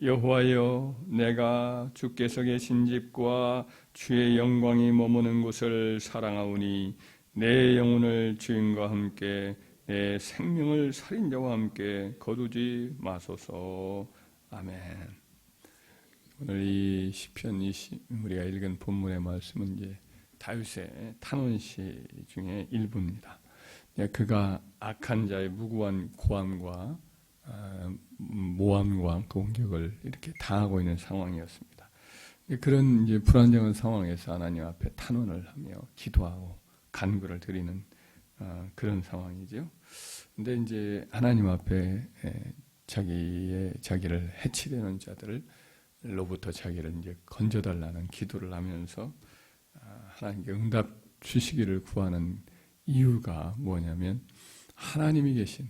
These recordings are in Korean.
여호와여, 내가 주께서 계신 집과 주의 영광이 머무는 곳을 사랑하오니 내 영혼을 주인과 함께 내 생명을 살인자와 함께 거두지 마소서. 아멘. 오늘 이 시편 우리가 읽은 본문의 말씀은 이제 다윗의 탄원시 중에 일부입니다. 그가 악한 자의 무고한 고함과 모함과 공격을 이렇게 당하고 있는 상황이었습니다. 그런 이제 불안정한 상황에서 하나님 앞에 탄원을 하며 기도하고 간구를 드리는 그런 상황이죠. 근데 이제 하나님 앞에 자기를 해치려는 자들로부터 자기를 이제 건져달라는 기도를 하면서 하나님께 응답 주시기를 구하는 이유가 뭐냐면 하나님이 계신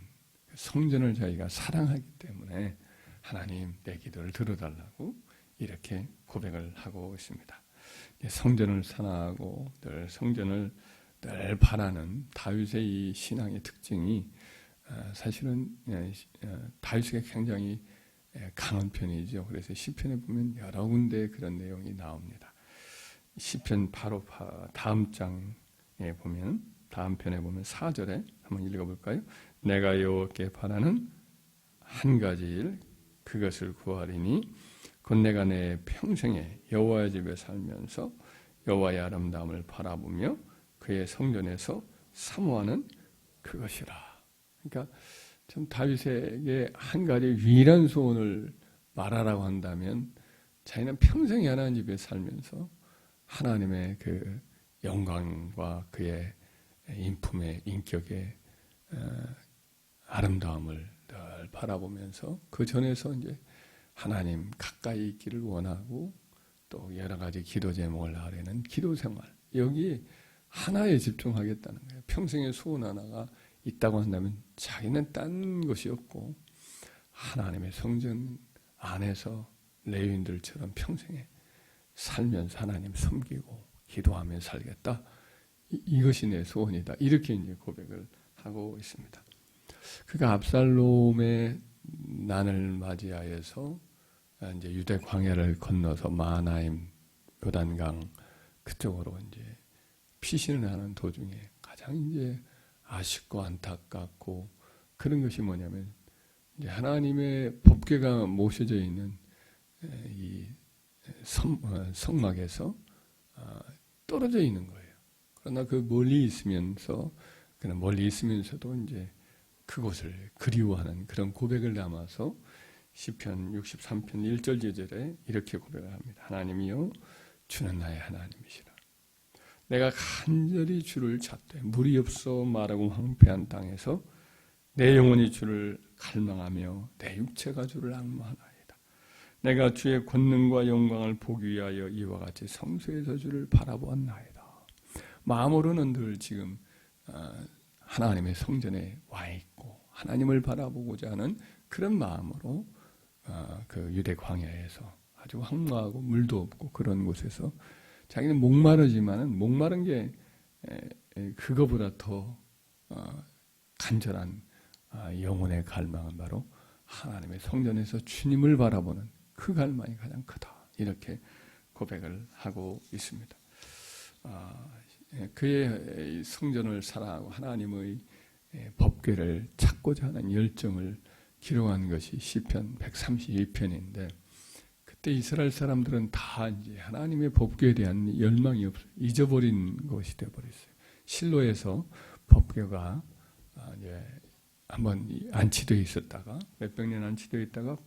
성전을 자기가 사랑하기 때문에 하나님 내 기도를 들어달라고 이렇게 고백을 하고 있습니다. 성전을 사랑하고 늘 성전을 늘 바라는 다윗의 이 신앙의 특징이 사실은 다윗에게 굉장히 강한 편이죠. 그래서 시편에 보면 여러 군데 그런 내용이 나옵니다. 시편 바로 다음 장에 보면 다음 편에 보면 4절에 한번 읽어볼까요? 내가 여호와께 바라는 한 가지 일 그것을 구하리니 곧 내가 내 평생에 여호와의 집에 살면서 여호와의 아름다움을 바라보며 그의 성전에서 사모하는 그것이라. 그러니까 참 다윗에게 한 가지 유일한 소원을 말하라고 한다면 자기는 평생에 하나님 집에 살면서 하나님의 그 영광과 그의 인품의 인격의 아름다움을 늘 바라보면서 그 전에서 이제 하나님 가까이 있기를 원하고 또 여러 가지 기도 제목을 아뢰는 기도 생활, 여기 하나에 집중하겠다는 거예요. 평생의 소원 하나가 있다고 한다면 자기는 딴 것이 없고 하나님의 성전 안에서 레위인들처럼 평생에 살면서 하나님 섬기고 기도하며 살겠다. 이것이 내 소원이다. 이렇게 이제 고백을 하고 있습니다. 그가 압살롬의 난을 맞이하여서 이제 유대 광야를 건너서 마하나임 요단강 그쪽으로 이제 피신을 하는 도중에 가장 이제 아쉽고 안타깝고 그런 것이 뭐냐면 이제 하나님의 법궤가 모셔져 있는 이 성막에서 떨어져 있는 거예요. 그러나 그 멀리 있으면서도 이제 그곳을 그리워하는 그런 고백을 담아서 시편 63편 1절 2절에 이렇게 고백을 합니다. 하나님이여 주는 나의 하나님이시라. 내가 간절히 주를 찾되 물이 없어 마르고 황폐한 땅에서 내 영혼이 주를 갈망하며 내 육체가 주를 앙망하나이다. 내가 주의 권능과 영광을 보기 위하여 이와 같이 성소에서 주를 바라보았나이다. 마음으로는 늘 지금 하나님의 성전에 와 있고 하나님을 바라보고자 하는 그런 마음으로 그 유대 광야에서 아주 황무하고 물도 없고 그런 곳에서 자기는 목마르지만은 목마른 게 그거보다 더 간절한 영혼의 갈망은 바로 하나님의 성전에서 주님을 바라보는 그 갈망이 가장 크다. 이렇게 고백을 하고 있습니다. 그의 성전을 사랑하고 하나님의 법궤를 찾고자 하는 열정을 기록한 것이 시편 132편인데 그때 이스라엘 사람들은 다 이제 하나님의 법궤에 대한 열망이 잊어버린 것이 되어버렸어요. 실로에서 법궤가 이제 한번 안치되어 있었다가 몇백 년 안치되어 있다가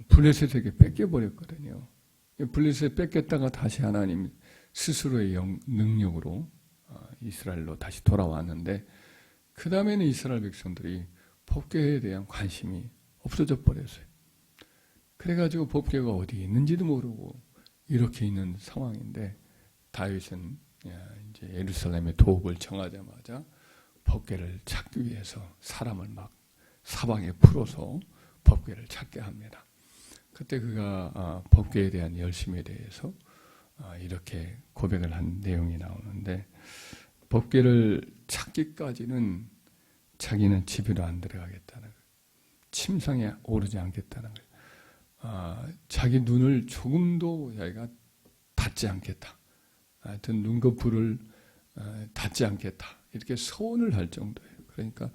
블레셋에게 뺏겨버렸거든요. 블레셋에 뺏겼다가 다시 하나님 스스로의 능력으로 이스라엘로 다시 돌아왔는데 그 다음에는 이스라엘 백성들이 법궤에 대한 관심이 없어져 버렸어요. 그래가지고 법궤가 어디 있는지도 모르고 이렇게 있는 상황인데 다윗은 이제 예루살렘의 도읍을 정하자마자 법궤를 찾기 위해서 사람을 막 사방에 풀어서 법궤를 찾게 합니다. 그때 그가 법궤에 대한 열심에 대해서 이렇게 고백을 한 내용이 나오는데 법궤를 찾기까지는 자기는 집에도 안 들어가겠다는 거예요. 침상에 오르지 않겠다는 거예요. 자기 눈을 조금도 자기가 닫지 않겠다. 하여튼 눈꺼풀을 닫지 않겠다. 이렇게 서원을 할 정도예요. 그러니까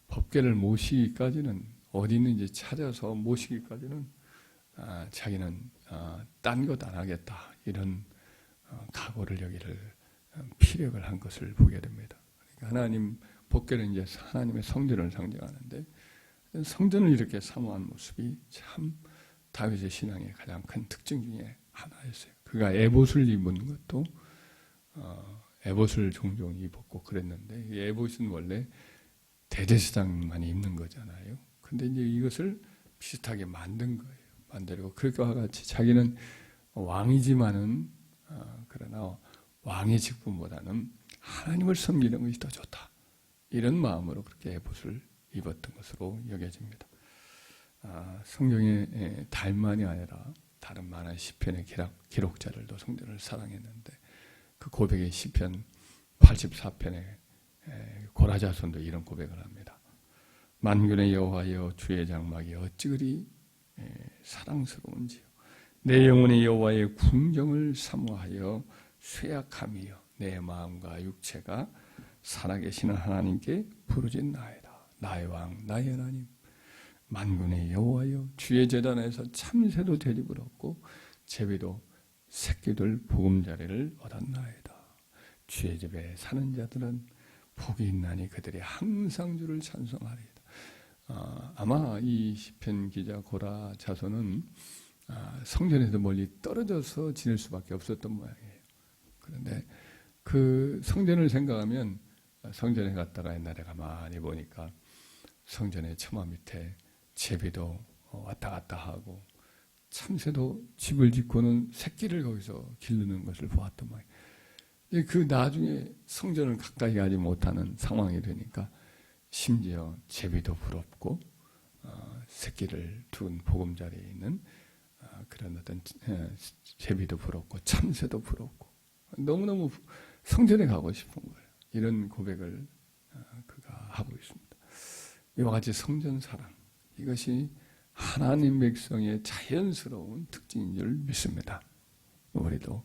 법궤를 모시기까지는 어디 있는지 찾아서 모시기까지는 자기는 딴 것 안 하겠다. 이런 각오를 여기를 피력을 한 것을 보게 됩니다. 그러니까 하나님 법궤는 이제 하나님의 성전을 상징하는데 성전을 이렇게 사모한 모습이 참 다윗의 신앙의 가장 큰 특징 중에 하나였어요. 그가 에봇을 입은 것도 에봇을 종종 입었고 그랬는데 이 에봇은 원래 대제사장만이 입는 거잖아요. 근데 이제 이것을 비슷하게 만든 거예요. 만들고 그것과 같이 자기는 왕이지만은 그러나 왕의 직분보다는 하나님을 섬기는 것이 더 좋다. 이런 마음으로 그렇게 에봇을 입었던 것으로 여겨집니다. 성경의 달만이 아니라 다른 많은 시편의 기록자들도 성전을 사랑했는데 그 고백의 시편 84편의 고라자손도 이런 고백을 합니다. 만군의 여호와여 주의 장막이 어찌 그리 사랑스러운지요. 내 영혼이 여호와의 궁정을 사모하여 쇠약함이요 내 마음과 육체가 살아계시는 하나님께 부르짖나이다. 나의 왕 나의 하나님 만군의 여호와여 주의 제단에서 참새도 대접을 얻고 제비도 새끼들 보금자리를 얻었나이다. 주의 집에 사는 자들은 복이 있나니 그들이 항상 주를 찬송하리이다. 아마 이 시편 기자 고라 자손은 성전에서 멀리 떨어져서 지낼 수밖에 없었던 모양이에요. 그런데 그 성전을 생각하면 성전에 갔다가 옛날에 가만히 보니까 성전의 처마 밑에 제비도 왔다 갔다 하고 참새도 집을 짓고는 새끼를 거기서 기르는 것을 보았던 모양이에요. 그 나중에 성전을 가까이 가지 못하는 상황이 되니까 심지어 제비도 부럽고 새끼를 둔 보금자리에 있는 그런 어떤 제비도 부럽고 참새도 부럽고 너무너무 성전에 가고 싶은 거예요. 이런 고백을 그가 하고 있습니다. 이와 같이 성전 사랑 이것이 하나님 백성의 자연스러운 특징인 줄 믿습니다. 우리도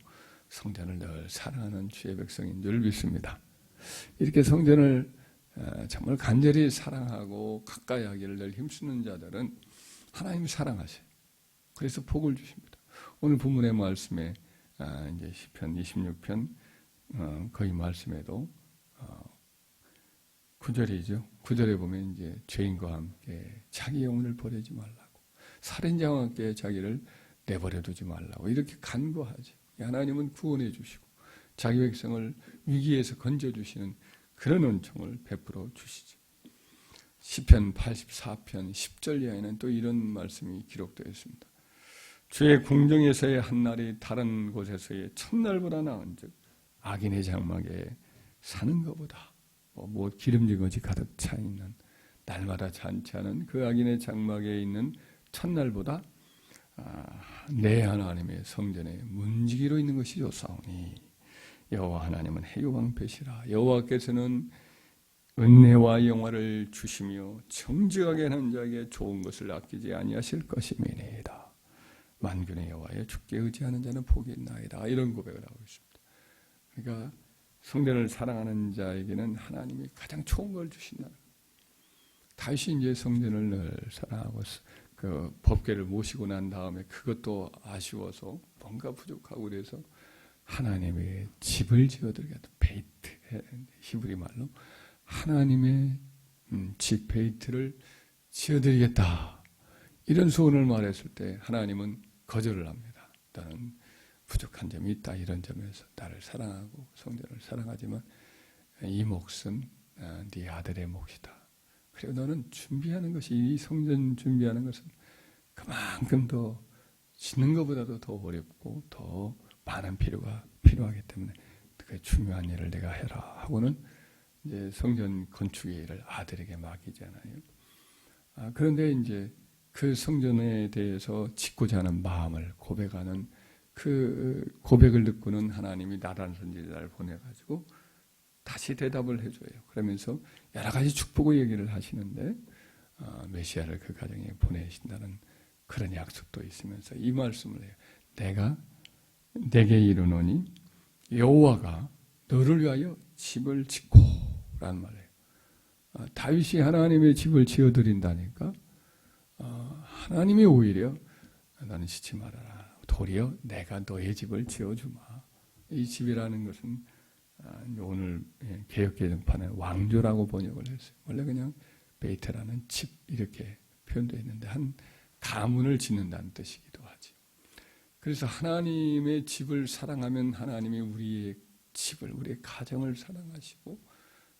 성전을 늘 사랑하는 주의 백성인 줄 믿습니다. 이렇게 성전을 정말 간절히 사랑하고 가까이 하기를 늘 힘쓰는 자들은 하나님이 사랑하세요. 그래서 복을 주십니다. 오늘 본문의 말씀에 이제 시편 26편 거기 말씀에도 9절이죠. 9절에 보면 이제 죄인과 함께 자기 영혼을 버리지 말라고 살인자와 함께 자기를 내버려 두지 말라고 이렇게 간구하지. 하나님은 구원해 주시고 자기 백성을 위기에서 건져 주시는 그런 은총을 베풀어 주시죠. 시편 84편 10절 이하에는 또 이런 말씀이 기록되어 있습니다. 주의 궁정에서의 한날이 다른 곳에서의 첫날보다 나은즉 악인의 장막에 사는 것보다 기름진 것이 가득 차 있는 날마다 잔치하는 그 악인의 장막에 있는 첫날보다 내 하나님의 성전에 문지기로 있는 것이 좋사오니 여호와 하나님은 해유방패시라. 여호와께서는 은혜와 영화를 주시며 정직하게 하는 자에게 좋은 것을 아끼지 아니하실 것임이니이다. 만군의 여호와여 주께 의지하는 자는 복이 있나이다. 이런 고백을 하고 있습니다. 그러니까 성전을 사랑하는 자에게는 하나님이 가장 좋은 걸 주신다. 다시 이제 성전을 늘 사랑하고 그 법궤를 모시고 난 다음에 그것도 아쉬워서 뭔가 부족하고 그래서 하나님의 집을 지어드리겠다. 베이트 히브리 말로 하나님의 집 베이트를 지어드리겠다. 이런 소원을 말했을 때 하나님은 거절을 합니다. 나는 부족한 점이 있다. 이런 점에서 나를 사랑하고 성전을 사랑하지만 이 몫은 네 아들의 몫이다. 그리고 너는 준비하는 것이 이 성전 준비하는 것은 그만큼 더 짓는 것보다도 더 어렵고 더 많은 필요가 필요하기 때문에 그 중요한 일을 내가 해라 하고는 이제 성전 건축의 일을 아들에게 맡기잖아요. 그런데 이제 그 성전에 대해서 짓고자 하는 마음을 고백하는 그 고백을 듣고는 하나님이 나단 선지자를 보내가지고 다시 대답을 해줘요. 그러면서 여러 가지 축복의 얘기를 하시는데 메시아를 그 가정에 보내신다는 그런 약속도 있으면서 이 말씀을 해요. 내가 내게 이르노니 여호와가 너를 위하여 집을 짓고 라는 말이에요. 다윗이 하나님의 집을 지어드린다니까 하나님이 오히려 너는 짓지 말아라. 도리어 내가 너의 집을 지어주마. 이 집이라는 것은 오늘 개역개정판에 왕조라고 번역을 했어요. 원래 그냥 베이트라는 집 이렇게 표현되어 있는데 한 가문을 짓는다는 뜻이기도 하지. 그래서 하나님의 집을 사랑하면 하나님이 우리의 집을, 우리의 가정을 사랑하시고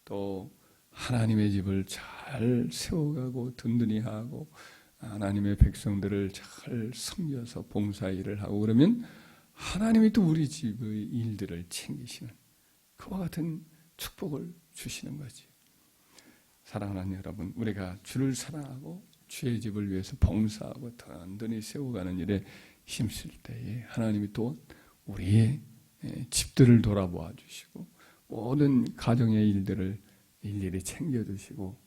또 하나님의 집을 잘 세워가고 든든히 하고 하나님의 백성들을 잘 섬겨서 봉사일을 하고 그러면 하나님이 또 우리 집의 일들을 챙기시는 그와 같은 축복을 주시는 거지. 사랑하는 여러분, 우리가 주를 사랑하고 주의 집을 위해서 봉사하고 든든히 세워가는 일에 힘쓸 때에 하나님이 또 우리의 집들을 돌아보아 주시고 모든 가정의 일들을 일일이 챙겨주시고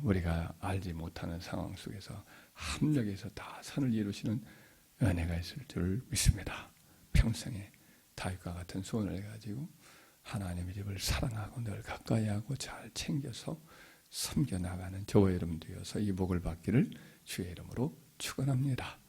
우리가 알지 못하는 상황 속에서 합력해서 다 선을 이루시는 은혜가 있을 줄 믿습니다. 평생에 다윗과 같은 소원을 가지고 하나님의 집을 사랑하고 늘 가까이하고 잘 챙겨서 섬겨나가는 저와 여러분 되어서 이 복을 받기를 주의 이름으로 축원합니다.